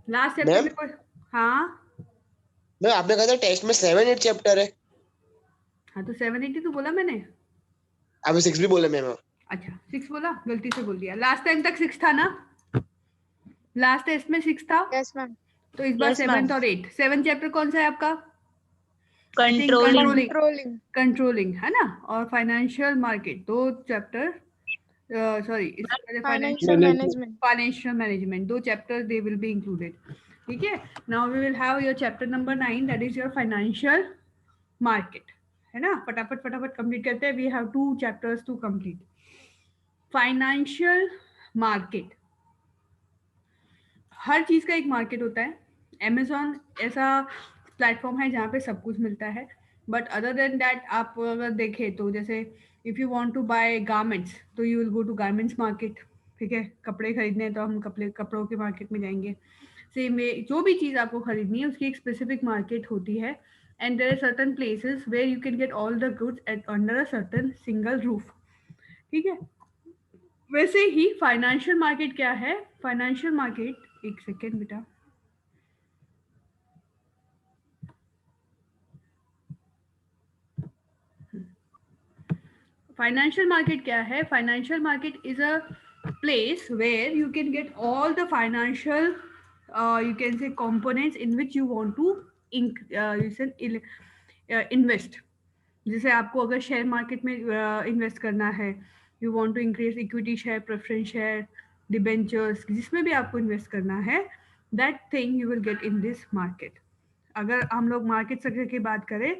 Last chapter ma'am में कोई? हाँ मैम आपने कहा था टेस्ट में 7-8 चैप्टर है। हाँ, तो 780 तो बोला मैंने। आप 6 भी बोले मैम। अच्छा 6 बोला, गलती से बोल दिया। लास्ट टाइम तक 6 था ना, लास्ट टेस्ट में 6 था, यस मैम। तो इस बार यस 7 और 8। 7 चैप्टर कौन सा है आपका? I think controlling. Controlling. Controlling है ना, और फाइनेंशियल मार्केट 2 चैप्टर, सॉरी इससे पहले financial management. Financial management 2 chapter they will be included. ठीक है, now we will have your chapter number 9, that is your financial market, है ना। फटाफट फटाफट कंप्लीट करते हैं, we have 2 chapters to complete. Financial market, हर चीज का एक मार्केट होता है। अमेजोन ऐसा प्लेटफॉर्म है जहाँ पे सब कुछ मिलता है, बट अदर देन दैट आप अगर देखें तो जैसे if you want to buy garments तो you will go to garments market. ठीक है, कपड़े खरीदने हैं तो हम कपड़ों के मार्केट में जाएंगे। सेम वे जो भी चीज़ आपको खरीदनी है उसकी एक स्पेसिफिक मार्केट होती है, and there are certain places where you can get all the goods at under a certain single roof. ठीक है, वैसे ही फाइनेंशियल मार्केट क्या है? फाइनेंशियल मार्केट, एक सेकेंड बेटा, फाइनेंशियल मार्केट क्या है? Financial market is a place where you can get all the financial you can say components in which you want to invest. जैसे आपको अगर शेयर मार्केट में इन्वेस्ट करना है, you want to increase equity share, preference share, debentures, जिसमें भी आपको invest करना है, that thing you will get in this market. अगर हम लोग मार्केट सेक्टर की बात करें,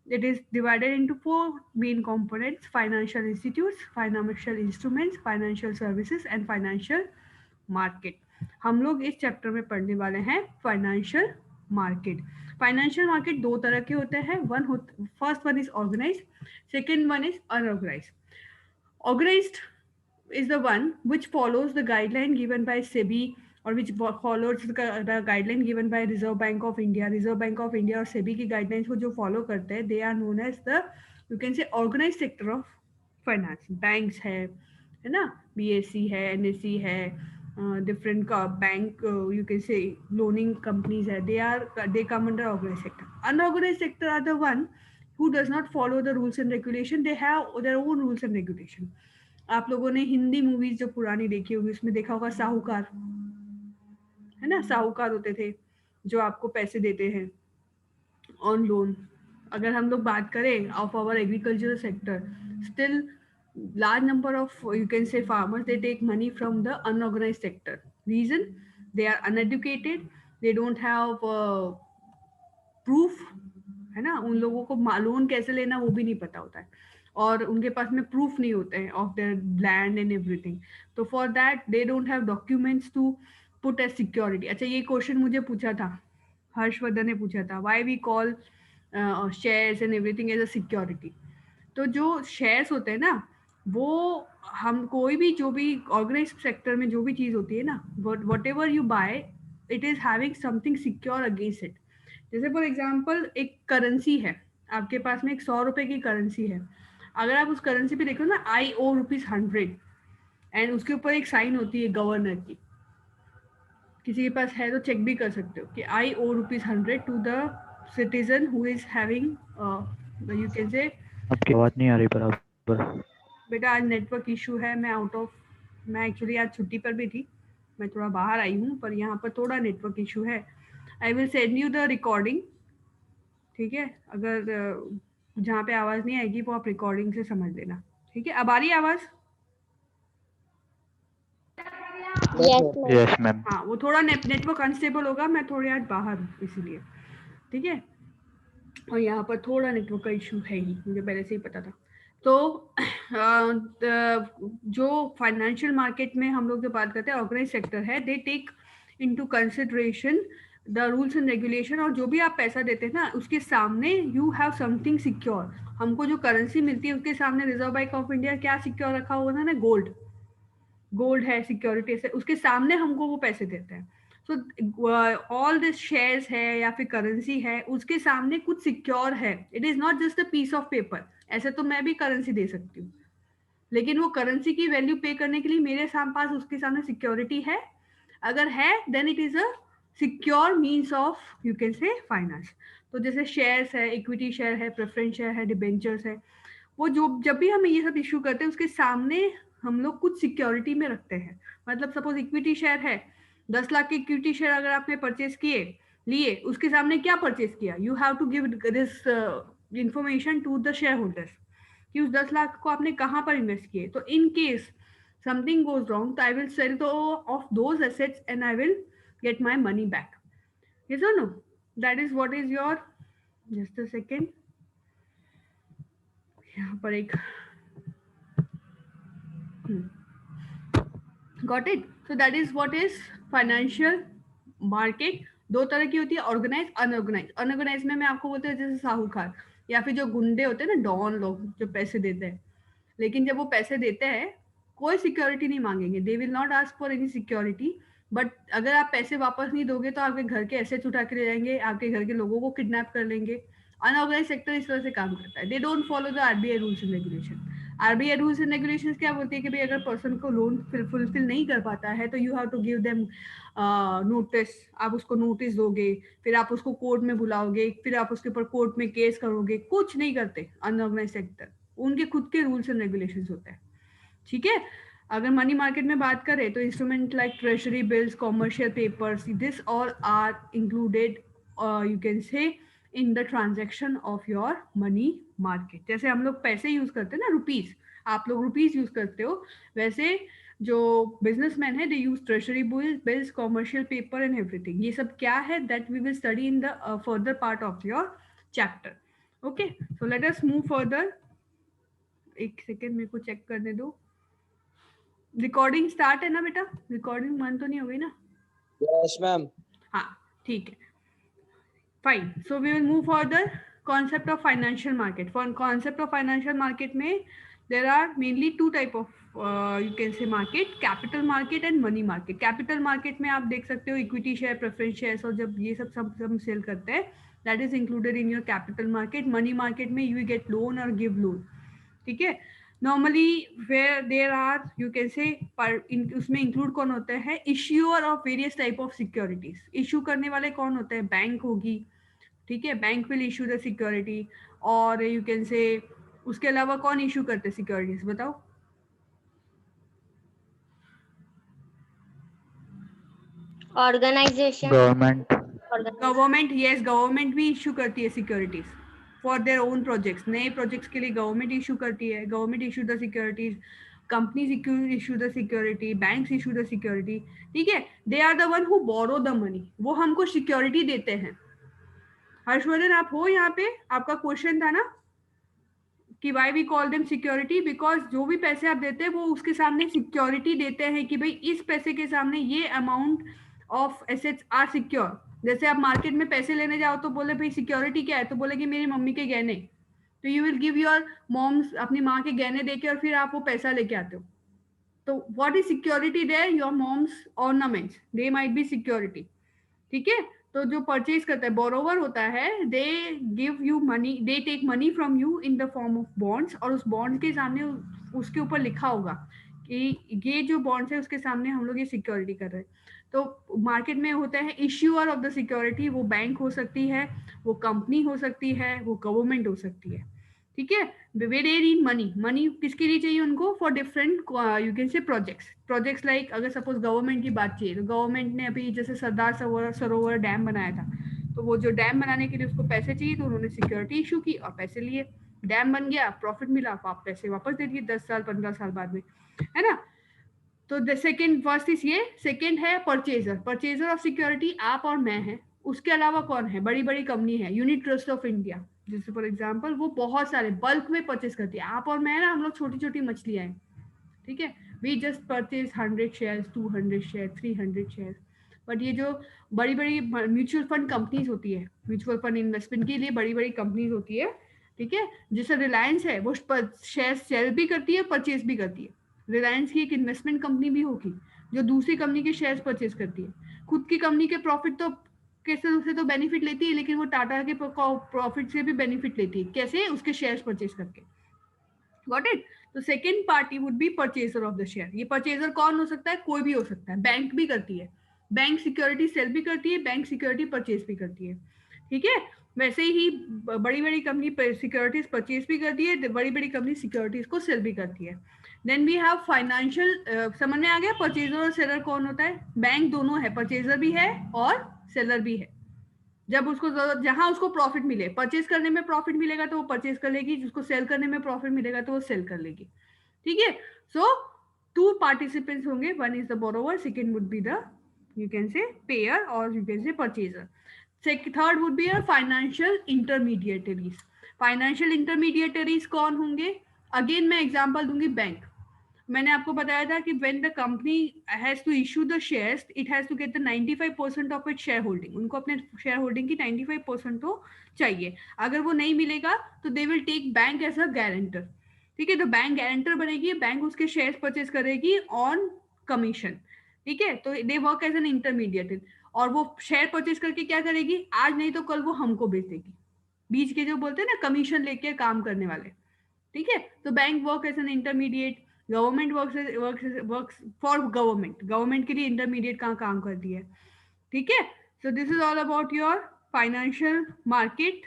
it is divided into 4 main components: financial institutes, financial instruments, financial services and financial market. हम लोग इस चैप्टर में पढ़ने वाले हैं फाइनेंशियल मार्केट। फाइनेंशियल मार्केट 2 तरह के होते हैं, first one is organized, second one is unorganized. Organized is the one which follows the guideline given by SEBI, or which follows the guideline given by Reserve Bank of India. Reserve Bank of India और SEBI की guidelines को जो follow करते हैं, they are known as the, you can say, organized sector of finance. Banks है ना, BSE है, NSE है, different bank, you can say loaning companies है, they come under organized sector. Unorganized sector are the one who does not follow the rules and regulation, they have their own rules and regulation. आप लोगों ने Hindi movies जो पुरानी देखी होगी उसमें देखा होगा साहूकार, है ना, साहूकार होते थे जो आपको पैसे देते हैं ऑन लोन। अगर हम लोग बात करें of our agricultural sector, still large number of, you can say, farmers, they take money from the unorganized sector. Reason, they are uneducated, they don't have proof, है ना, उन लोगों को लोन कैसे लेना वो भी नहीं पता होता है, और उनके पास में प्रूफ नहीं होते हैं of their land and everything. तो for that they don't have documents to put as security. अच्छा, ये क्वेश्चन मुझे पूछा था, हर्षवर्धन ने पूछा था, why we call shares and everything as a security. तो जो शेयर्स होते हैं ना, वो हम कोई भी जो भी ऑर्गेनाइज सेक्टर में जो भी चीज़ होती है ना, whatever you buy, it is having something secure against it. जैसे फॉर एग्जाम्पल एक करेंसी है, आपके पास में एक 100 रुपए की करेंसी है, अगर आप उस करेंसी पे देखो ना, I owe ₹100, एंड उसके ऊपर एक साइन होती है गवर्नर की, किसी के पास है तो चेक भी कर सकते हो कि I owe ₹100 to the citizen who is having, you can say. आपकी आवाज नहीं आ रही बराबर। बेटा आज नेटवर्क इशू है, मैं एक्चुअली आज छुट्टी पर भी थी, मैं थोड़ा बाहर आई हूँ, पर यहाँ पर थोड़ा नेटवर्क इशू है। I will send you the recording. ठीक है, अगर जहाँ पे आवाज़ नहीं आएगी वो आप रिकॉर्डिंग से समझ लेना। ठीक है, अब आ रही है आवाज़? Yes ma'am. हाँ, वो थोड़ा नेटवर्क अनस्टेबल होगा, मैं थोड़ी आज बाहर हूँ इसीलिए। ठीक है, और यहाँ पर थोड़ा नेटवर्क का इशू है ही, मुझे पहले से ही पता था। तो जो फाइनेंशियल मार्केट में हम लोग जो बात करते हैं ऑर्गेनाइज सेक्टर है, they take into consideration the rules and regulation, और जो भी आप पैसा देते हैं ना उसके सामने यू हैव समथिंग सिक्योर। हमको जो करेंसी मिलती है उसके सामने रिजर्व बैंक ऑफ इंडिया क्या सिक्योर रखा हुआ था ना, गोल्ड। गोल्ड है सिक्योरिटी से, उसके सामने हमको वो पैसे देते हैं। सो ऑल दिस शेयर्स है या फिर करेंसी है, उसके सामने कुछ सिक्योर है। It is not just a piece of paper. ऐसे तो मैं भी करेंसी दे सकती हूँ, लेकिन वो करेंसी की वैल्यू पे करने के लिए मेरे पास उसके सामने सिक्योरिटी है। अगर है then it is a secure means of you can say finance. तो जैसे शेयर्स है, इक्विटी शेयर है, प्रेफरेंस शेयर है, डिबेंचर्स है, वो जो जब भी हम ये सब इश्यू करते हैं उसके सामने हम लोग कुछ सिक्योरिटी में रखते हैं। मतलब सपोज इक्विटी शेयर है, 10 लाख के इक्विटी शेयर अगर आपने परचेज किए लिए, उसके सामने क्या परचेज किया, you have to give this information to the share holders कि उस 10 लाख को आपने कहाँ पर इन्वेस्ट किए। तो in case something goes wrong, तो I will sell off those assets and I will get my money back. Yes or no? That is what is your, just a second, यहाँ पर एक got it. So that is what is financial market. दो तरह की होती है, organise, unorganised. Unorganised में मैं आपको बोलते हैं जैसे साहूकार या फिर जो गुंडे होते हैं ना, डॉन लोग जो पैसे देते हैं, लेकिन जब वो पैसे देते हैं कोई सिक्योरिटी नहीं मांगेंगे, they will not ask for any security. But अगर आप पैसे वापस नहीं दोगे तो आपके घर के एसेट्स उठा के ले जाएंगे, आपके घर के लोगों को किडनैप कर लेंगे। अनऑर्गेनाइज सेक्टर इस तरह से काम करता है। They don't follow the RBI rules and regulation. RBI rules and regulation क्या बोलती है कि भाई अगर पर्सन को लोन फुलफिल नहीं कर पाता है तो you have to give them notice. आप उसको नोटिस दोगे, फिर आप उसको कोर्ट में बुलाओगे, फिर आप उसके ऊपर कोर्ट में केस करोगे। कुछ नहीं करते अनऑर्गेनाइज सेक्टर, उनके खुद के रूल्स एंड रेगुलेशंस होते हैं। ठीक है। अगर मनी मार्केट में बात करें तो instrument like treasury bills, commercial papers, this all are included you can say in the transaction of your money market. जैसे हम लोग पैसे यूज करते हैं ना, रुपीज, आप लोग रुपीज यूज करते हो, वैसे जो बिजनेसमैन है they use treasury bills, commercial paper and everything. ये सब क्या है, that we will study in the further part of your chapter. Okay, so let us move further. एक सेकेंड मेरे को चेक करने दो। रिकॉर्डिंग स्टार्ट है ना बेटा? रिकॉर्डिंग बंद तो नहीं हो गई ना? Yes ma'am. हाँ ठीक है, fine. So we will move further. Concept of financial market. For concept of financial market में there are mainly two type of you can say market, capital market and money market. Capital market में आप देख सकते हो equity share, preference shares, और जब ये सब सेल करते हैं that is included in your capital market. Money market में यू गेट लोन और गिव लोन। ठीक है। Normally where there are you can say उसमें इंक्लूड कौन होते हैं, issuer of various type of securities. Issue करने वाले कौन होते हैं, बैंक होगी। ठीक है, bank will issue the security. और यू कैन से उसके अलावा कौन इशू करते हैं सिक्योरिटीज, बताओ? Organization, government. Government, yes, government भी इशू करती है securities for their own projects. नए प्रोजेक्ट्स के लिए गवर्नमेंट इशू करती है, government issue the securities. Companies issue the security, banks issue the security. ठीक है, they are the one who borrow the money, वो हमको सिक्योरिटी देते हैं। हर्षवर्धन आप हो यहाँ पे? आपका क्वेश्चन था ना कि why we call them security, because जो भी पैसे आप देते हैं वो उसके सामने सिक्योरिटी देते हैं कि भाई इस पैसे के सामने ये amount of assets are secure. जैसे आप मार्केट में पैसे लेने जाओ तो बोले भाई सिक्योरिटी क्या है, तो बोले कि मेरी मम्मी के गहने, तो you will give your mom's, अपनी माँ के गहने देके और फिर आप वो पैसा लेके आते हो। तो what is security there, your mom's ornaments, they might be security. ठीक है। तो जो परचेज करता है, बोरोवर होता है, they give you money, they take money from you in the form of bonds, और उस बॉन्ड के सामने उसके ऊपर लिखा होगा कि ये जो बॉन्ड्स है उसके सामने हम लोग ये सिक्योरिटी कर रहे हैं। तो मार्केट में होता है इश्यूअर ऑफ द सिक्योरिटी, वो बैंक हो सकती है, वो कंपनी हो सकती है, वो गवर्नमेंट हो सकती है। ठीक है। वेर इन मनी, मनी किसके लिए चाहिए उनको, फॉर डिफरेंट यू कैन से प्रोजेक्ट्स लाइक अगर सपोज गवर्नमेंट की बात चाहिए तो गवर्नमेंट ने अभी जैसे सरदार सरोवर डैम बनाया था, तो वो जो डैम बनाने के लिए उसको पैसे चाहिए तो उन्होंने सिक्योरिटी इशू की और पैसे लिए, डैम बन गया, प्रॉफिट मिला, आप पैसे वापस दे दिए 10 साल 15 साल बाद में, है ना? तो द सेकेंड फर्स्ट इज ये, सेकेंड है परचेजर। परचेजर ऑफ सिक्योरिटी आप और मैं है, उसके अलावा कौन है, बड़ी बड़ी कंपनी है, यूनिट ट्रस्ट ऑफ इंडिया जैसे फॉर एग्जांपल, वो बहुत सारे बल्क में परचेज करती है। आप और मैं ना, हम लोग छोटी छोटी मछलियां हैं। ठीक है, we just purchase 100 shares, 200 share, 300 share. But ये जो बड़ी बड़ी म्यूचुअल फंड कंपनीज होती है, म्यूचुअल फंड इन्वेस्टमेंट के लिए बड़ी बड़ी कंपनीज होती है, ठीक है, जैसे रिलायंस है, वो शेयर सेल भी करती है, परचेज भी करती है। रिलायंस की एक इन्वेस्टमेंट कंपनी भी होगी जो दूसरी कंपनी के शेयर्स परचेज करती है। खुद की कंपनी के प्रॉफिट तो कैसे उसे तो बेनिफिट लेती है, लेकिन वो टाटा के प्रॉफिट से भी बेनिफिट लेती है, कैसे, उसके शेयर्स परचेज करके। Got it? तो second party would be purchaser of the share. ये परचेजर कौन हो सकता है, कोई भी हो सकता है, बैंक भी करती है। बैंक सिक्योरिटी सेल भी करती है, बैंक सिक्योरिटी परचेज भी करती है, ठीक है। वैसे ही बड़ी बड़ी कंपनी सिक्योरिटीज परचेज भी करती है, बड़ी बड़ी कंपनी सिक्योरिटीज को सेल भी करती है। देन वी हैव फाइनेंशियल, समझ में आ गया परचेजर और सेलर कौन होता है? बैंक दोनों है, परचेजर भी है और सेलर भी है। जब उसको जरूरत, जहां उसको प्रॉफिट मिले, परचेज करने में प्रॉफिट मिलेगा तो वो परचेज कर लेगी, जिसको सेल करने में प्रॉफिट मिलेगा तो वो सेल कर लेगी, ठीक है। सो टू पार्टिसिपेंट्स होंगे, one is the borrower, second would be the you can say payer और you can say purchaser, third would be financial intermediaries. Financial intermediaries कौन होंगे? अगेन मैं एग्जांपल दूंगी, बैंक। मैंने आपको बताया था कि when the company has to issue the shares, it has to get the 95% of its share holding. उनको अपने शेयर होल्डिंग की 95% तो चाहिए। अगर वो नहीं मिलेगा तो they will take bank as a guarantor, ठीक है। तो बैंक गारंटर बनेगी, बैंक उसके शेयर्स परचेज करेगी ऑन कमीशन, ठीक है। तो they work as an intermediate, और वो शेयर परचेज करके क्या करेगी, आज नहीं तो कल वो हमको बेच देगी। बीच के जो बोलते हैं ना कमीशन लेके काम करने वाले, ठीक है। तो bank work as an intermediate, government works for government, government के लिए इंटरमीडिएट कहाँ काम करती है, ठीक है। So this is all about your financial market,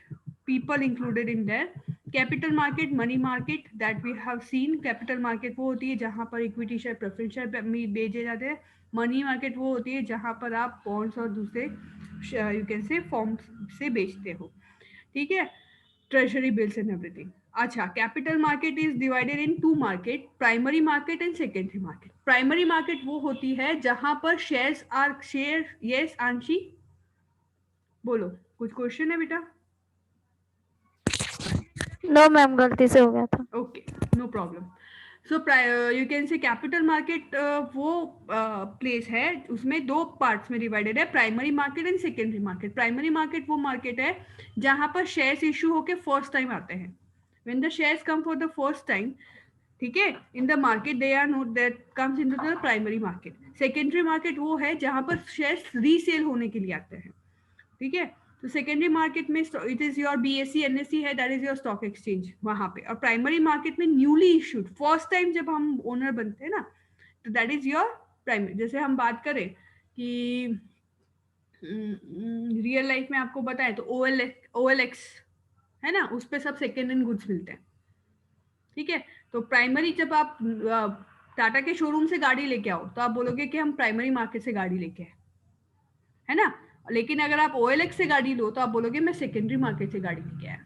people included in there. Capital market, money market that we have seen. Capital market वो होती है जहां पर इक्विटी शेयर, प्रेफरेंस शेयर बेचे जाते हैं। मनी मार्केट वो होती है जहां पर आप बॉन्ड्स और दूसरे यू कैन से फॉर्म से बेचते हो, ठीक है, ट्रेजरी बिल्स एंड एवरीथिंग। अच्छा, capital market is divided in two market, primary market and secondary market. Primary market वो होती है जहां पर shares are share, yes Anshi बोलो, कुछ क्वेश्चन है बेटा? नो मैम, गलती से हो गया था। Okay, no problem. So you can say capital market वो प्लेस है, उसमें दो पार्ट्स में डिवाइडेड है, primary market and secondary market. Primary market वो मार्केट है जहां पर शेयर्स इशू होके फर्स्ट टाइम आते हैं, when the shares come for the first time, ठीक है, in the market they are note that comes into the primary market. Secondary market वो है जहां पर शेयर्स रीसेल होने के लिए आते हैं, ठीक है। तो सेकेंडरी मार्केट में it is your BSC NSC है, that is your stock exchange वहां पे। और प्राइमरी मार्केट में न्यूली इशूड, फर्स्ट टाइम जब हम ओनर बनते हैं ना, तो दैट इज योर प्राइमरी। जैसे हम बात करें कि रियल लाइफ में आपको बताए तो OLX है ना, उस पर सब सेकेंड हैंड गुड्स मिलते हैं, ठीक है। तो प्राइमरी, जब आप टाटा के शोरूम से गाड़ी लेके आओ तो आप बोलोगे कि हम प्राइमरी मार्केट से गाड़ी लेके आए, है ना। लेकिन अगर आप OLX से गाड़ी लो तो आप बोलोगे मैं सेकेंडरी मार्केट से गाड़ी लेके आया।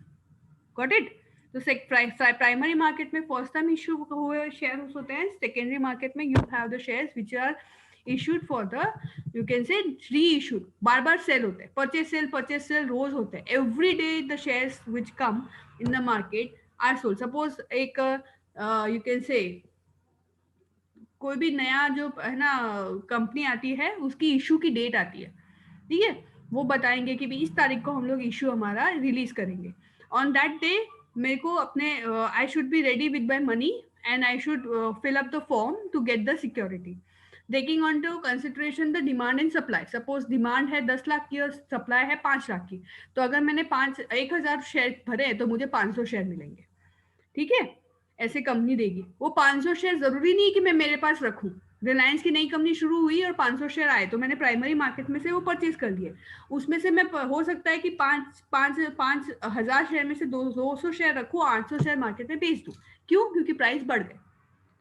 Got it? तो प्राइमरी मार्केट में फर्स्ट टाइम इशू हुए शेयर्स होते हैं, सेकेंडरी मार्केट में you have the shares which are issued for the you can say reissued, बार बार सेल होते हैं, परचेज सेल रोज होते हैं, every day the shares which come in the market are sold. Suppose एक यू कैन से कोई भी नया जो है ना कंपनी आती है, उसकी इशू की डेट आती है, ठीक है, वो बताएंगे कि भाई इस तारीख को हम लोग इशू हमारा रिलीज करेंगे। ऑन दैट डे मेरे को अपने I should be ready with my money and I should fill up the form to get the security, taking on to consideration the demand and supply. Suppose demand है 10 लाख की और supply है 5 लाख की, तो अगर मैंने 1,000 शेयर भरे तो मुझे 500 शेयर मिलेंगे, ठीक है। ऐसे कंपनी देगी वो 500 शेयर, जरूरी नहीं कि मैं मेरे पास रखूं। रिलायंस की नई कंपनी शुरू हुई और 500 शेयर आए तो मैंने प्राइमरी मार्केट में से वो परचेज कर लिए, उसमें से मैं हो सकता है कि 5,000 शेयर में से 200 शेयर रखूं, 800 शेयर मार्केट में बेच दूं। क्यों? क्योंकि प्राइस बढ़ गए।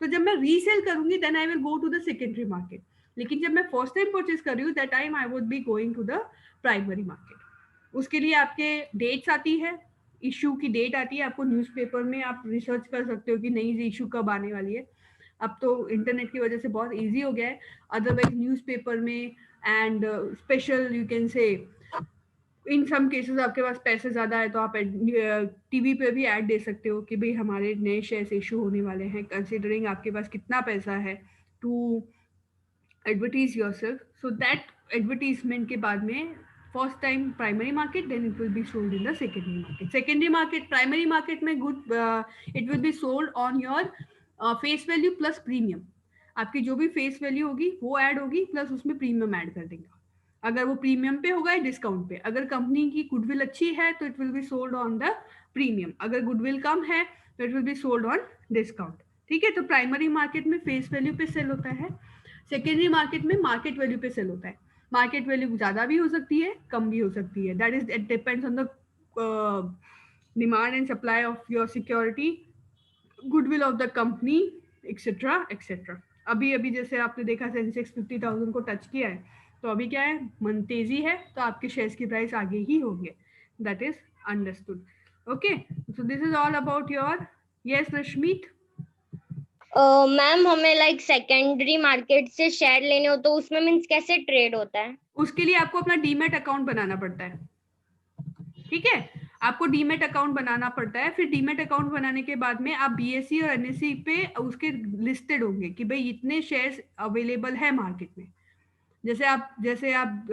तो जब मैं रीसेल करूंगी then I will go to the secondary market, लेकिन जब मैं फर्स्ट टाइम परचेज कर रही हूँ that time I would be going to the primary market. उसके लिए आपके डेट्स आती है, इशू की डेट आती है, आपको न्यूज़पेपर में आप रिसर्च कर सकते हो कि नई इशू कब आने वाली है। अब तो इंटरनेट की वजह से बहुत इजी हो गया है, अदरवाइज न्यूज़पेपर में and special you can say in some cases आपके पास पैसे ज्यादा है तो आप टीवी पे भी ऐड दे सकते हो कि भाई हमारे नए शेयर्स इशू होने वाले हैं, कंसिडरिंग आपके पास कितना पैसा है to advertise yourself. So that advertisement के बाद में first time primary market, then it will be sold in the secondary market. Secondary market, primary market में good it will be sold on your face value plus premium. आपकी जो भी face value होगी वो add होगी, plus उसमें premium add कर देंगे। अगर वो प्रीमियम पे होगा या डिस्काउंट पे, अगर कंपनी की गुडविल अच्छी है तो it will be sold on the premium, अगर गुडविल कम है तो it will be sold on discount, ठीक है। तो प्राइमरी मार्केट में फेस वैल्यू पे सेल होता है, सेकेंडरी मार्केट में मार्केट वैल्यू पे सेल होता है। मार्केट वैल्यू ज़्यादा भी हो सकती है, कम भी हो सकती है. That is, it depends on the demand and supply of your security, goodwill of the company, etcetera etcetera. अभी अभी जैसे आपने देखा सेंसेक्स 50,000 को टच किया है, तो अभी क्या है, मन तेजी है, तो आपके शेयर्स की प्राइस आगे ही होंगे. That is understood. Okay, so this is all about your. Yes Rashmit. Ma'am हमें लाइक सेकेंडरी मार्केट से शेयर लेने हो तो उसमें मीन्स कैसे ट्रेड होता है? उसके लिए आपको अपना डीमेट अकाउंट बनाना पड़ता है. ठीक है, आपको डीमेट अकाउंट बनाना पड़ता है. फिर डीमेट अकाउंट बनाने के बाद में आप बीएसई और एनएसई पे उसके लिस्टेड होंगे कि भाई इतने शेयर्स अवेलेबल है मार्केट में. जैसे आप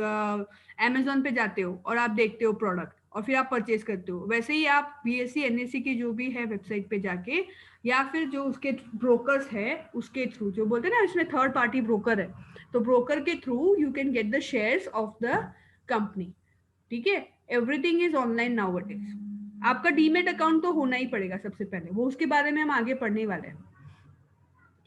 अमेजोन पे जाते हो और आप देखते हो प्रोडक्ट और फिर आप परचेज करते हो, वैसे ही आप बीएसई एनएसई की जो भी है वेबसाइट पे जाके, या फिर जो उसके ब्रोकर्स है उसके थ्रू, जो बोलते हैं ना इसमें थर्ड पार्टी ब्रोकर है, तो ब्रोकर के through you can get the shares of the company. ठीक है, एवरीथिंग इज ऑनलाइन नाउअडेज. आपका डीमेट अकाउंट तो होना ही पड़ेगा सबसे पहले, वो उसके बारे में हम आगे पढ़ने वाले हैं.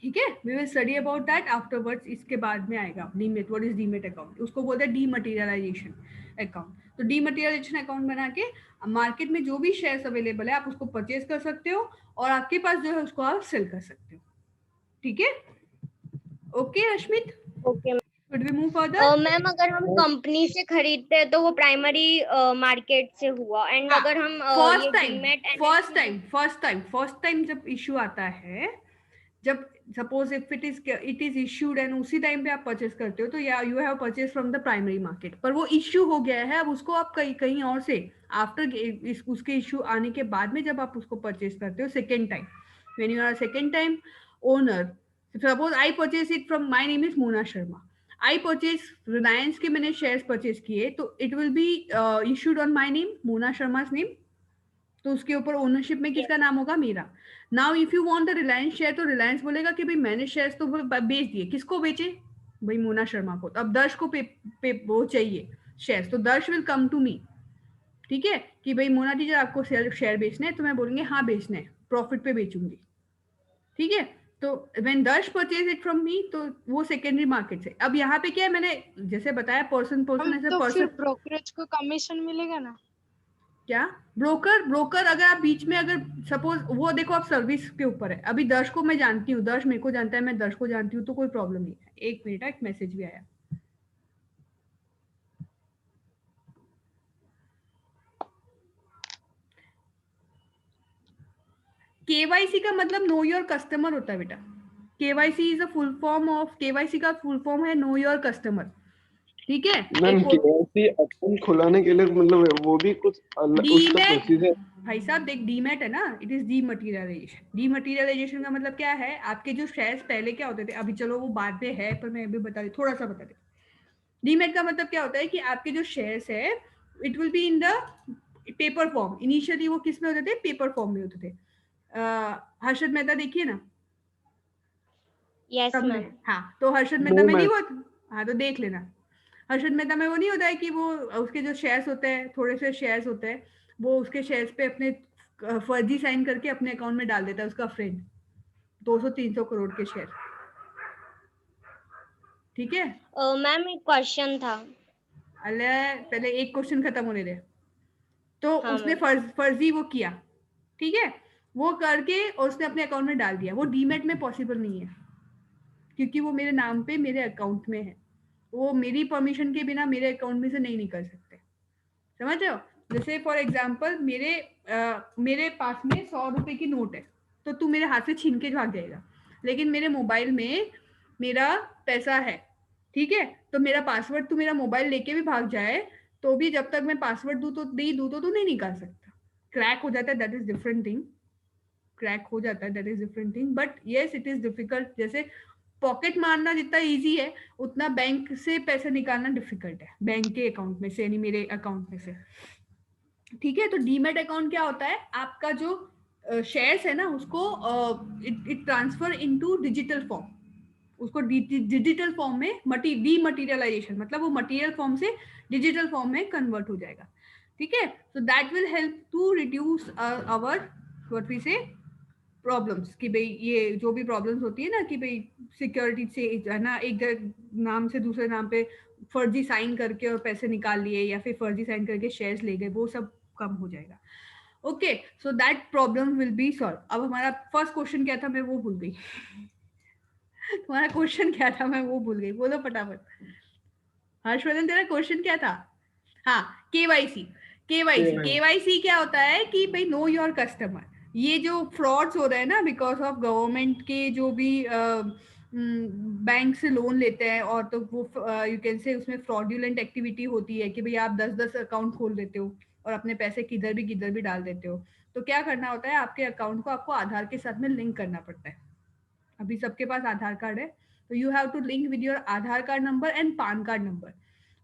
ठीक है, we will study about that afterwards. इसके बाद में आएगा demat. What is demat account? उसको बोलते हैं डीमटेरियलाइजेशन अकाउंट. तो डीमटेरियलाइजेशन अकाउंट बना के मार्केट में जो भी शेयर्स अवेलेबल है आप उसको परचेज कर सकते हो, और आपके पास जो है उसको आप सेल कर सकते हो. ठीक है, okay Rashmit, okay should we move further? Ma'am अगर हम कंपनी से खरीदते हैं तो वो प्राइमरी मार्केट से हुआ, एंड अगर हम फर्स्ट टाइम जब इश्यू आता है, जब suppose if it is issued and उसी टाइम पे आप परचेस करते हो, तो या you have purchase from the primary market. पर वो इश्यू हो गया है, अब उसको आप कहीं और से आफ्टर उसके इश्यू आने के बाद में जब आप उसको परचेस करते हो second time, when you are second time owner, suppose I purchase it from, my name is Mona Sharma, I purchase Reliance के, मैंने शेयर्स परचेज किए, तो it will be issued on my name, Mona Sharma name. तो उसके ऊपर ओनरशिप में किसका नाम होगा? मेरा. Now if you want the Reliance share, तो रिलायंस बोलेगा कि भाई मैंने शेयर्स तो बेच दिए, किसको बेचे? भाई मोना शर्मा को. तो अब दर्श को वो चाहिए शेयर्स, तो दर्श विल कम टू मी. ठीक है, कि भाई मोना टीचर आपको शेयर बेचने हैं, तो मैं बोलूंगी हाँ बेचने हैं, प्रॉफिट पे बेचूंगी. ठीक है, तो व्हेन दर्श परचेज इट फ्रॉम मी, तो वो सेकेंडरी मार्केट से. अब यहाँ पे क्या है, मैंने जैसे बताया पर्सन ऐसे तो पर्सन. फिर ब्रोकरेज को कमीशन मिलेगा ना? क्या ब्रोकर अगर आप बीच में, अगर सपोज वो देखो, आप सर्विस के ऊपर है. अभी दर्श को मैं जानती हूँ, दर्श मेरे को जानता है, मैं दर्श को जानती हूँ, तो कोई प्रॉब्लम नहीं है. एक मिनट, एक मैसेज भी आया. केवाईसी का मतलब नो योर कस्टमर होता है बेटा. KYC is a full form of, KYC का फुल फॉर्म है नो योर कस्टमर. ठीक है, मैम केवाईसी अकाउंट खुलाने के लिए मतलब वो भी कुछ उसका प्रोसीजर? भाई साहब देख, डीमेट है ना, इट इज डीमटेरियलाइजेशन. डीमटेरियलाइजेशन का मतलब क्या है, आपके जो शेयर्स पहले क्या होते थे, अभी चलो वो बाद में है, पर मैं अभी थोड़ा सा बता दे. डीमेट का मतलब क्या होता है कि आपके जो शेयर्स है, it will be in the paper form. Initially वो किस में होते थे? पेपर फॉर्म में होते थे. हर्षद मेहता देखिए ना. Yes ma'am. हाँ, तो हर्षद मेहता में नहीं वो, हाँ तो देख लेना. हर्षद मेहता में वो नहीं होता है कि वो उसके जो शेयर्स होते हैं, थोड़े से शेयर्स होते हैं, वो उसके शेयर्स पे अपने फर्जी साइन करके अपने अकाउंट में डाल देता है उसका फ्रेंड, 200-300 करोड़ के शेयर. ठीक है मैम एक क्वेश्चन था. अले पहले एक क्वेश्चन खत्म होने दे. तो हाँ, उसने फर्जी वो किया, ठीक है, वो करके और उसने अपने अकाउंट में डाल दिया. वो डीमेट में पॉसिबल नहीं है, क्योंकि वो मेरे नाम पे मेरे अकाउंट में है. वो मेरी परमिशन के बिना मेरे अकाउंट में से नहीं निकल सकते. समझ रहे हो? जैसे फॉर एग्जाम्पल मेरे पास में 100 रुपए की नोट है, तो तू मेरे हाथ से छीन के भाग जाएगा, लेकिन मेरे मोबाइल में मेरा पैसा है. ठीक है, तो मेरा पासवर्ड तू मेरा मोबाइल लेके भी भाग जाए, तो भी जब तक मैं पासवर्ड दूं तो तू नहीं निकाल सकता. क्रैक हो जाता है, that is different thing. Crack हो जाता है, that is different thing, but yes it is difficult. जैसे पॉकेट मारना जितना इजी है, उतना बैंक से पैसे निकालना डिफिकल्ट है, बैंक के अकाउंट में से, यानी मेरे अकाउंट में से. ठीक है, तो डीमेट अकाउंट क्या होता है? आपका जो शेयर्स है ना, उसको it transfer into digital form. उसको डिजिटल फॉर्म में डीमटेरियलाइजेशन, मतलब वो मटेरियल फॉर्म से डिजिटल फॉर्म में कन्वर्ट हो जाएगा. ठीक है, so that will help to reduce our what we say problems. कि भाई ये जो भी प्रॉब्लम्स होती है ना, कि भाई सिक्योरिटी से है ना, एक नाम से दूसरे नाम पे फर्जी साइन करके और पैसे निकाल लिए या फिर फर्जी साइन करके शेयर्स ले गए, वो सब कम हो जाएगा। Okay, so that problem will be solve. अब हमारा फर्स्ट क्वेश्चन क्या था, मैं वो भूल गई। तुम्हारा क्वेश्चन क्या था, मैं वो भूल गई, बोलो फटाफट। हर्षवर्धन तेरा क्वेश्चन क्या था? हाँ, केवाईसी। केवाईसी क्या होता है कि भाई नो योर कस्टमर। ये जो फ्रॉड्स हो रहे हैं ना बिकॉज ऑफ गवर्नमेंट के जो भी बैंक से लोन लेते हैं, और तो वो यू कैन से उसमें फ्रॉडुलेंट एक्टिविटी होती है कि भाई आप 10-10 अकाउंट खोल देते हो और अपने पैसे किधर भी डाल देते हो। तो क्या करना होता है, आपके अकाउंट को आपको आधार के साथ में लिंक करना पड़ता है। अभी सबके पास आधार कार्ड है, तो you have to link with your Aadhaar card number and PAN card number,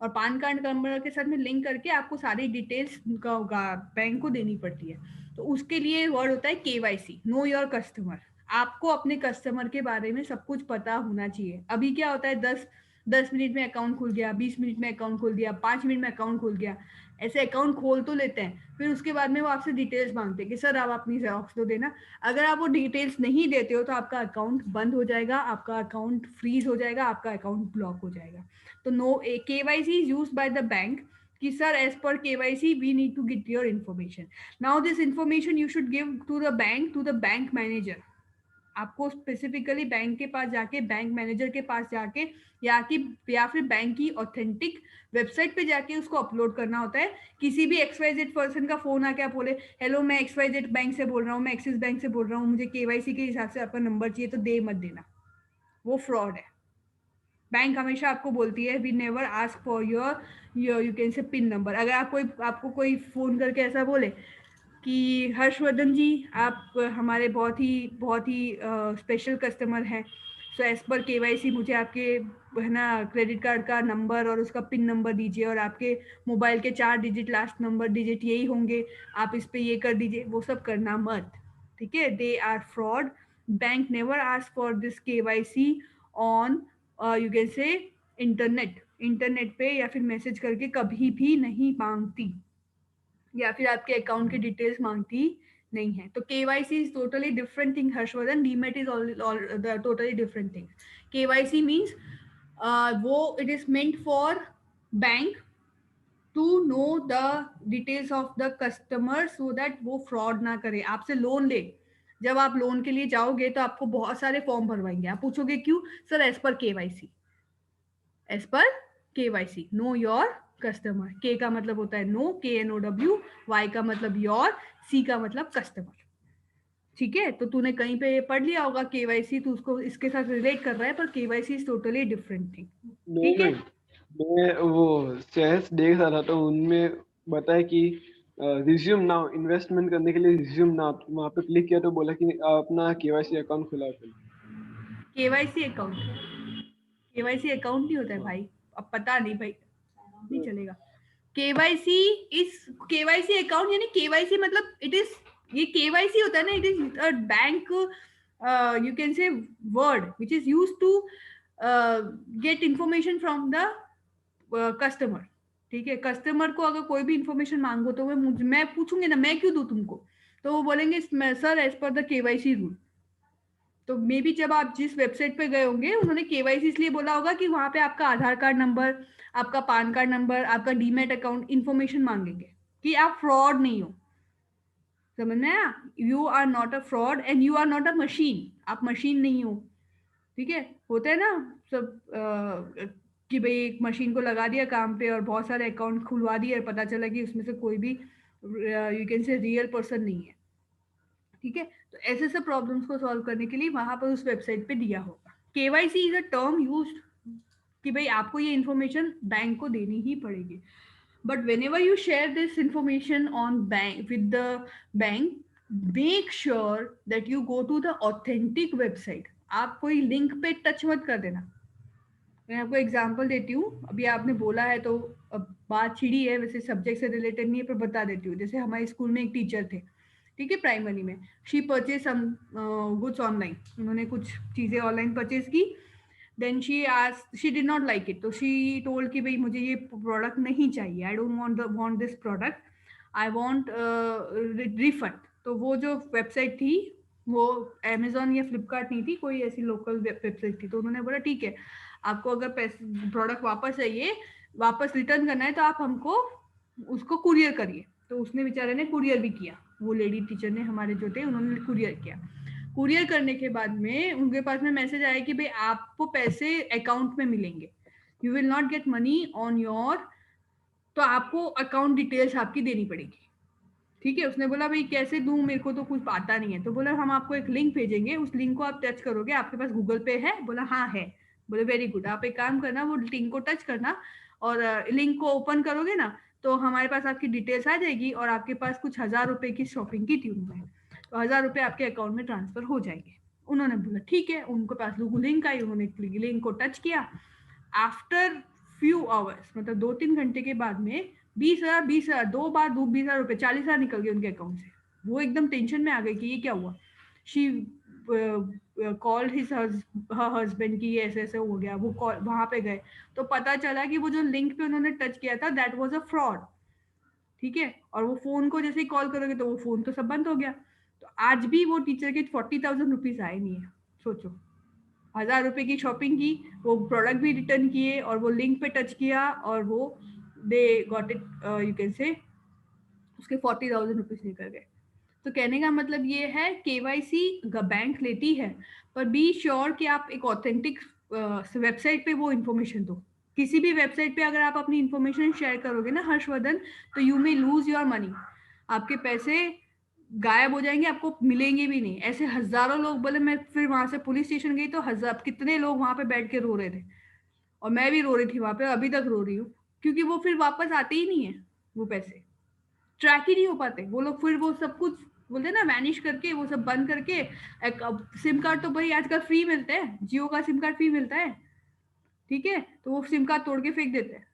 और पान कार्ड नंबर के साथ में लिंक करके आपको सारी डिटेल्स बैंक को देनी पड़ती है। तो उसके लिए वर्ड होता है केवाईसी, नो योर कस्टमर। आपको अपने कस्टमर के बारे में सब कुछ पता होना चाहिए। अभी क्या होता है, 10 मिनट में अकाउंट खुल गया, 20 मिनट में अकाउंट खुल गया, 5 मिनट में अकाउंट खुल गया, ऐसे अकाउंट खोल तो लेते हैं, फिर उसके बाद में वो आपसे डिटेल्स मांगते हैं कि सर आप अपनी जेरॉक्स तो देना। अगर आप वो डिटेल्स नहीं देते हो तो आपका अकाउंट बंद हो जाएगा, आपका अकाउंट फ्रीज हो जाएगा, आपका अकाउंट ब्लॉक हो जाएगा। तो no, KYC is used by the bank कि sir as per KYC we need to get your information. Now this information you should give to the bank manager. आपको specifically bank के पास जाके, bank manager के पास जाके या फिर बैंक की ऑथेंटिक वेबसाइट पे जाके उसको अपलोड करना होता है। किसी भी XYZ पर्सन का फोन आके आप बोले हेलो मैं XYZ बैंक से बोल रहा हूँ, मैं एक्सिस बैंक से बोल रहा हूँ, मुझे केवाईसी के हिसाब से आपका नंबर चाहिए, तो दे मत देना, वो फ्रॉड है। बैंक हमेशा आपको बोलती है we never ask for your you can say PIN number. अगर आपको कोई फोन करके ऐसा बोले कि हर्षवर्धन जी आप हमारे बहुत ही स्पेशल कस्टमर हैं, सो एज पर केवाईसी मुझे आपके है ना क्रेडिट कार्ड का नंबर और उसका पिन नंबर दीजिए, और आपके मोबाइल के 4 डिजिट लास्ट नंबर डिजिट यही होंगे, आप इस पे ये कर दीजिए, वो सब करना मत, ठीक है। They are fraud. Bank never ask for this KYC on you can say internet पे या फिर मैसेज करके कभी भी नहीं मांगती, या फिर आपके अकाउंट की डिटेल्स मांगती नहीं है। तो KYC is totally different thing Harshvardhan, demat is totally different thing. KYC means वो it is meant for bank to know the details of the customer so that वो फ्रॉड ना करे, आपसे लोन ले। जब आप लोन के लिए जाओगे तो आपको बहुत सारे फॉर्म भरवाएंगे, आप पूछोगे क्यों, sir as per KYC, as per KYC, know your customer. K का मतलब होता है नो, KNOW, वाई का मतलब योर, सी का मतलब कस्टमर, ठीक है। तो तूने कहीं पे पढ़ लिया होगा केवाईसी, तो उसको इसके साथ रिलेट कर रहा है, पर KYC is totally different thing, ठीक है। मैं वो शेयर्स देख रहा था तो उनमें बताया कि रिज्यूम नाउ, इन्वेस्टमेंट करने के लिए रिज्यूम नाउ, वहाँ पे क्लिक किया तो बोला कि अपना केवाईसी अकाउंट खुला पहले। केवाईसी अकाउंट नहीं होता है भाई, अब पता नहीं भाई, नहीं चलेगा। केवाईसी अकाउंट यानी केवाईसी मतलब इट इज, ये केवाईसी होता है ना, it is a bank you can say word which is use to get information from the customer, ठीक है। कस्टमर को अगर कोई भी इंफॉर्मेशन मांगो तो मैं पूछूंगी ना, मैं क्यों दूं तुमको, तो वो बोलेंगे sir as per the KYC rule. तो मे बी जब आप जिस वेबसाइट पे गए होंगे उन्होंने केवाईसी इसलिए बोला होगा कि वहां पे आपका आधार कार्ड नंबर, आपका पान कार्ड नंबर, आपका डीमेट अकाउंट इंफॉर्मेशन मांगेंगे कि आप फ्रॉड नहीं हो, समझ में आया। You are not a fraud and you are not a machine, आप मशीन नहीं हो, ठीक है। होता है ना सब कि भाई एक मशीन को लगा दिया काम पे और बहुत सारे अकाउंट खुलवा दिए और पता चला कि उसमें से कोई भी यू कैन से रियल पर्सन नहीं है, ठीक है। तो ऐसे सब प्रॉब्लम्स को सॉल्व करने के लिए वहां पर उस वेबसाइट पे दिया होगा। KYC is a term used कि भाई आपको ये इन्फॉर्मेशन बैंक को देनी ही पड़ेगी, but whenever you share this information on bank with the bank, make sure that you go to the authentic website। आप कोई लिंक पे टच मत कर देना। मैं आपको एग्जांपल देती हूँ, अभी आपने बोला है तो अब बात छिड़ी है, वैसे सब्जेक्ट से रिलेटेड नहीं है पर बता देती हूँ। जैसे हमारे स्कूल में एक टीचर थे, ठीक है, प्राइमरी में, she purchase some goods online, उन्होंने कुछ चीज़ें ऑनलाइन परचेज की, then she did not like it, तो शी टोल्ड कि भाई मुझे ये प्रोडक्ट नहीं चाहिए, I don't want this product, I want refund. तो वो जो वेबसाइट थी वो अमेजोन या फ्लिपकार्ट नहीं थी, कोई ऐसी लोकल वेबसाइट थी, तो उन्होंने बोला ठीक है आपको अगर पैसे प्रोडक्ट वापस चाहिए, वापस रिटर्न करना है, तो आप हमको उसको कुरियर करिए। तो उसने बेचारे ने कुरियर भी किया, वो लेडी टीचर ने, हमारे जो थे उन्होंने कुरियर किया। कुरियर करने के बाद में उनके पास में मैसेज आया कि भाई आपको पैसे अकाउंट में मिलेंगे, you will not get money on your, तो आपको अकाउंट डिटेल्स आपकी देनी पड़ेगी। ठीक है, उसने बोला भाई कैसे दूं, मेरे को तो कुछ आता नहीं है। तो बोला हम आपको एक लिंक भेजेंगे, उस लिंक को आप टच करोगे, आपके पास गूगल पे है? बोला हाँ है। बोले वेरी गुड, आप एक काम करना, वो लिंक को टच करना और लिंक को ओपन करोगे ना, तो हमारे पास आपकी डिटेल्स आ जाएगी और आपके पास कुछ 1000 रुपए की शॉपिंग की थी उन्होंने, तो 1000 रुपए आपके अकाउंट में ट्रांसफर हो जाएंगे। उन्होंने बोला ठीक है, उनके पास लिंक आई, उन्होंने लिंक को टच किया। आफ्टर फ्यू आवर्स, मतलब 2-3 घंटे के बाद में 20,000 दो बार 20,000 रुपए, 40,000 निकल गए उनके अकाउंट से। वो एकदम टेंशन में आ गई कि ये क्या हुआ। शी कॉल्ड हिज हस्बैंड की ऐसे ऐसे हो गया। वो कॉल वहां पे गए तो पता चला कि वो जो लिंक पे उन्होंने टच किया था दैट वाज अ फ्रॉड। ठीक है, और वो फोन को जैसे ही कॉल करोगे तो वो फोन तो सब बंद हो गया। तो आज भी वो टीचर के 40,000 रुपीज आए नहीं है। सोचो, 1000 रुपए की शॉपिंग की, वो प्रोडक्ट भी रिटर्न किए और वो लिंक पे टच किया और वो they got it, you can say उसके 40,000 रुपीज निकल गए। तो कहने का मतलब ये है केवाईसी बैंक लेती है, पर बी श्योर कि आप एक ऑथेंटिक वेबसाइट पे वो इन्फॉर्मेशन दो। किसी भी वेबसाइट पे अगर आप अपनी इन्फॉर्मेशन शेयर करोगे ना हर्षवर्धन, तो you may lose your money, आपके पैसे गायब हो जाएंगे, आपको मिलेंगे भी नहीं। ऐसे हजारों लोग बोले। मैं फिर वहां से पुलिस स्टेशन गई तो हजार कितने लोग वहां पे बैठ के रो रहे थे, और मैं भी रो रही थी वहां पे, अभी तक रो रही हूँ, क्योंकि वो फिर वापस आते ही नहीं है, वो पैसे ट्रैक ही नहीं हो पाते। वो लोग फिर वो सब कुछ बोलते ना वैनिश करके, वो सब बंद करके। सिम कार्ड तो भाई आजकल फ्री मिलते हैं, जियो का सिम कार्ड फ्री मिलता है, ठीक है, तो वो सिम कार्ड तोड़ के फेंक देते हैं,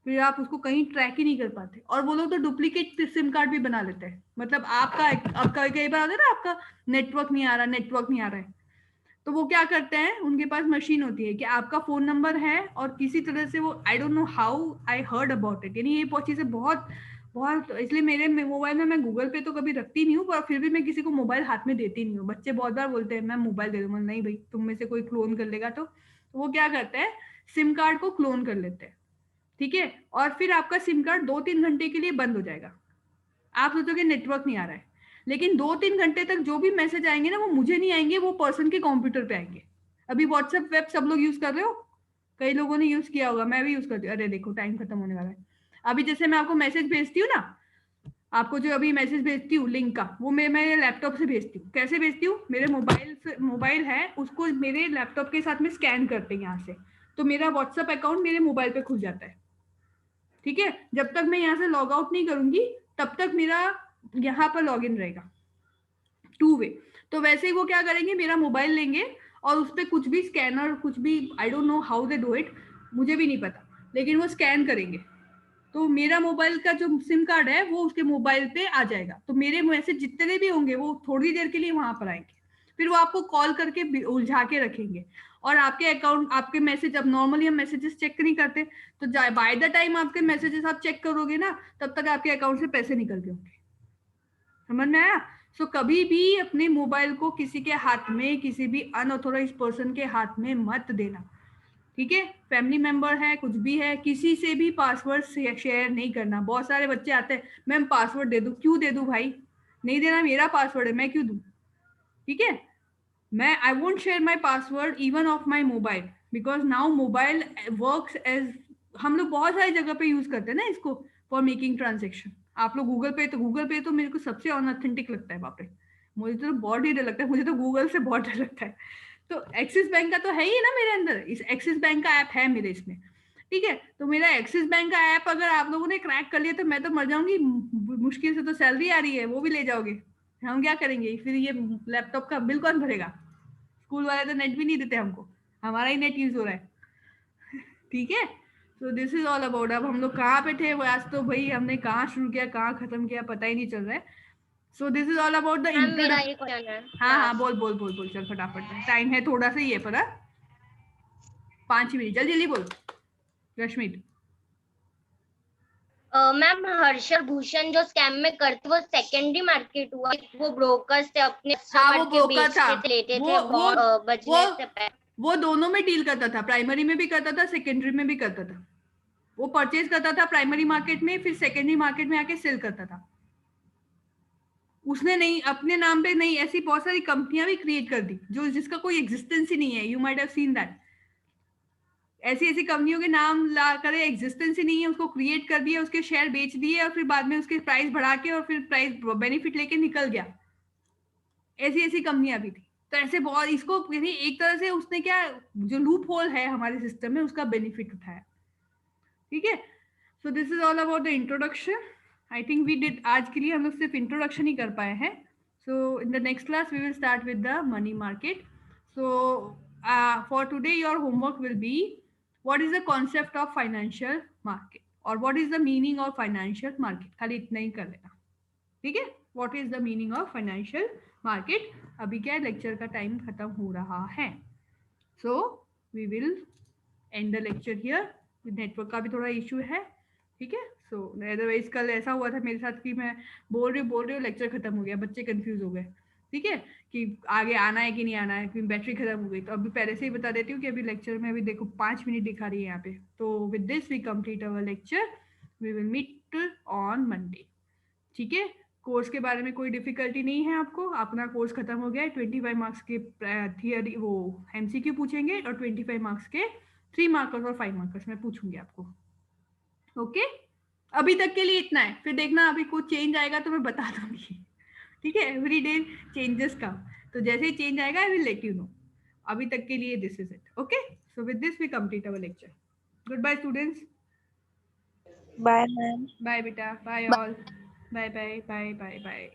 फिर आप उसको कहीं ट्रैक ही नहीं कर पाते। और वो लोग तो डुप्लीकेट सिम कार्ड भी बना लेते हैं, मतलब आपका कई बार होता है ना, आपका नेटवर्क नहीं आ रहा है, तो वो क्या करते हैं, उनके पास मशीन होती है कि आपका फोन नंबर है और किसी तरह से वो, I don't know how I heard about it, यानी ये चीजें बहुत बहुत, इसलिए मेरे मोबाइल में मैं गूगल पे तो कभी रखती नहीं हूँ, पर फिर भी मैं किसी को मोबाइल हाथ में देती नहीं हूँ। बच्चे बहुत बार बोलते हैं मैं मोबाइल दे दूंगा, नहीं भाई, तुम में से कोई क्लोन कर लेगा तो वो क्या करते हैं, सिम कार्ड को क्लोन कर लेते हैं। ठीक है, और फिर आपका सिम कार्ड 2-3 घंटे के लिए बंद हो जाएगा। आप सोचोगे नेटवर्क नहीं आ रहा है, लेकिन 2-3 घंटे तक जो भी मैसेज आएंगे ना, वो मुझे नहीं आएंगे, वो पर्सन के कंप्यूटर पे आएंगे। अभी व्हाट्सएप वेब सब लोग यूज कर रहे हो, कई लोगों ने यूज किया होगा, मैं भी यूज करती हूँ। अरे देखो टाइम खत्म होने वाला है। अभी जैसे मैं आपको मैसेज भेजती हूँ ना, आपको जो अभी मैसेज भेजती हूँ लिंक का, वो मैं मेरे लैपटॉप से भेजती हूँ। कैसे भेजती हूँ, मेरे मोबाइल है, उसको मेरे लैपटॉप के साथ में स्कैन करते हैं यहाँ से, तो मेरा व्हाट्सएप अकाउंट मेरे मोबाइल पे खुल जाता है। ठीक है, जब तक मैं यहाँ से लॉग आउट नहीं करूंगी तब तक मेरा यहाँ पर लॉग इन रहेगा, 2 वे। तो वैसे ही वो क्या करेंगे, मेरा मोबाइल लेंगे और उस पर कुछ भी स्कैनर, कुछ भी, I don't know how they do it, मुझे भी नहीं पता, लेकिन वो स्कैन करेंगे तो मेरा मोबाइल का जो सिम कार्ड है वो उसके मोबाइल पे आ जाएगा। तो मेरे मैसेज जितने भी होंगे वो थोड़ी देर के लिए वहां पर आएंगे, फिर वो आपको कॉल करके उलझा के रखेंगे, और आपके अकाउंट, आपके मैसेज, अब नॉर्मली हम मैसेजेस चेक नहीं करते, तो बाय द टाइम आपके मैसेजेस आप चेक करोगे ना, तब तक आपके अकाउंट से पैसे निकल गए होंगे। समझ में आया? सो कभी भी अपने मोबाइल को किसी के हाथ में, किसी भी अनऑथोराइज्ड पर्सन के हाथ में मत देना। ठीक है, फैमिली मेंबर है, कुछ भी है, किसी से भी पासवर्ड शेयर नहीं करना। बहुत सारे बच्चे आते हैं, मैम पासवर्ड दे दूं, क्यों दे दूं भाई, नहीं देना, मेरा पासवर्ड है, मैं क्यों दूं। ठीक है, मैं I won't share my password even of my mobile, because now mobile works as, हम लोग बहुत सारी जगह पे यूज करते हैं ना इसको फॉर मेकिंग ट्रांजेक्शन। आप लोग गूगल पे तो मेरे को सबसे अनऑथेंटिक लगता है, बाप रे, मुझे तो बहुत ही डर लगता है, मुझे तो गूगल से बहुत डर लगता है। तो एक्सिस बैंक का तो है ही ना मेरे अंदर, इस एक्सिस बैंक का ऐप है मेरे इसमें। ठीक है, तो मेरा एक्सिस बैंक का ऐप अगर आप लोगों ने क्रैक कर लिया तो मैं तो मर जाऊंगी, मुश्किल से तो सैलरी आ रही है, वो भी ले जाओगे, हम क्या करेंगे, फिर ये लैपटॉप का बिल कौन भरेगा, स्कूल वाले तो नेट भी नहीं देते हमको, हमारा ही नेट यूज हो रहा है। ठीक है, तो दिस इज ऑल अबाउट। अब हम लोग कहाँ पे थे वो, आज तो भाई हमने कहाँ शुरू किया कहाँ खत्म किया पता ही नहीं चल रहा है। So this is all about the introduction. हाँ बोल चल फटाफट, टाइम है थोड़ा सा ही है पर 5 मिनट, जल्दी बोल रश्मित। मैम हर्षल भूषण जो स्कैम में करते वो सेकेंडरी मार्केट हुआ, वो ब्रोकर से अपने हाँ, वो कस्टमर के broker था। बेचते थे, लेते वो- थे वो- बचने से पहले। वो दोनों में डील करता था, प्राइमरी में भी करता था, सेकेंडरी में भी करता था। वो परचेज करता था प्राइमरी मार्केट में, फिर सेकेंडरी मार्केट में आके सेल करता था। उसने नहीं अपने नाम पे नहीं, ऐसी बहुत सारी कंपनियां भी क्रिएट कर दी जो जिसका कोई एग्जिस्टेंस ही नहीं है। You might have seen that. ऐसी ऐसी कंपनियों के नाम ला कर एग्जिस्टेंस ही नहीं है, उसको क्रिएट कर दिया, उसके शेयर बेच दिए और फिर बाद में उसके प्राइस बढ़ा के और फिर प्राइस बेनिफिट लेके निकल गया। ऐसी ऐसी कंपनियां भी थी। तो ऐसे बहुत इसको एक तरह से उसने क्या, जो लूप होल है हमारे सिस्टम में, उसका बेनिफिट उठाया। ठीक है, so this is all about the introduction. I think we did, आज के लिए हम लोग सिर्फ इंट्रोडक्शन ही कर पाए हैं। So in the next class we will start with the money market. So for today your homework will be what is the concept of financial market और what is the meaning of financial market। खाली इतना ही कर लेना, ठीक है। what is the meaning of financial market। अभी क्या lecture का टाइम खत्म हो रहा है, so we will end the lecture here। Network का भी थोड़ा इशू है, ठीक है। सो अदरवाइज कल ऐसा हुआ था मेरे साथ कि मैं बोल रही हूँ लेक्चर खत्म हो गया, बच्चे कंफ्यूज हो गए, ठीक है, कि आगे आना है कि नहीं आना है, क्योंकि बैटरी खत्म हो गई। तो अभी पहले से ही बता देती हूँ कि अभी लेक्चर में अभी देखो 5 मिनट दिखा रही है यहाँ पे। तो with this we complete our lecture, we will meet on Monday, ठीक है। कोर्स के बारे में कोई डिफिकल्टी नहीं है आपको, अपना कोर्स खत्म हो गया है। 25 मार्क्स के थियरी वो MCQ पूछेंगे और 25 मार्क्स के 3 मार्कर्स और 5 मार्कर्स में पूछूंगी आपको, ओके। अभी तक के लिए इतना है, फिर देखना अभी कुछ चेंज आएगा तो मैं बता दूंगी, ठीक है। एवरी डे चेंजेस का, तो जैसे ही चेंज आएगा I will let you know. अभी तक के लिए this is it, okay. So with this we complete our lecture. Good bye students, bye ma'am. Bye बेटा, bye all, bye bye bye bye bye.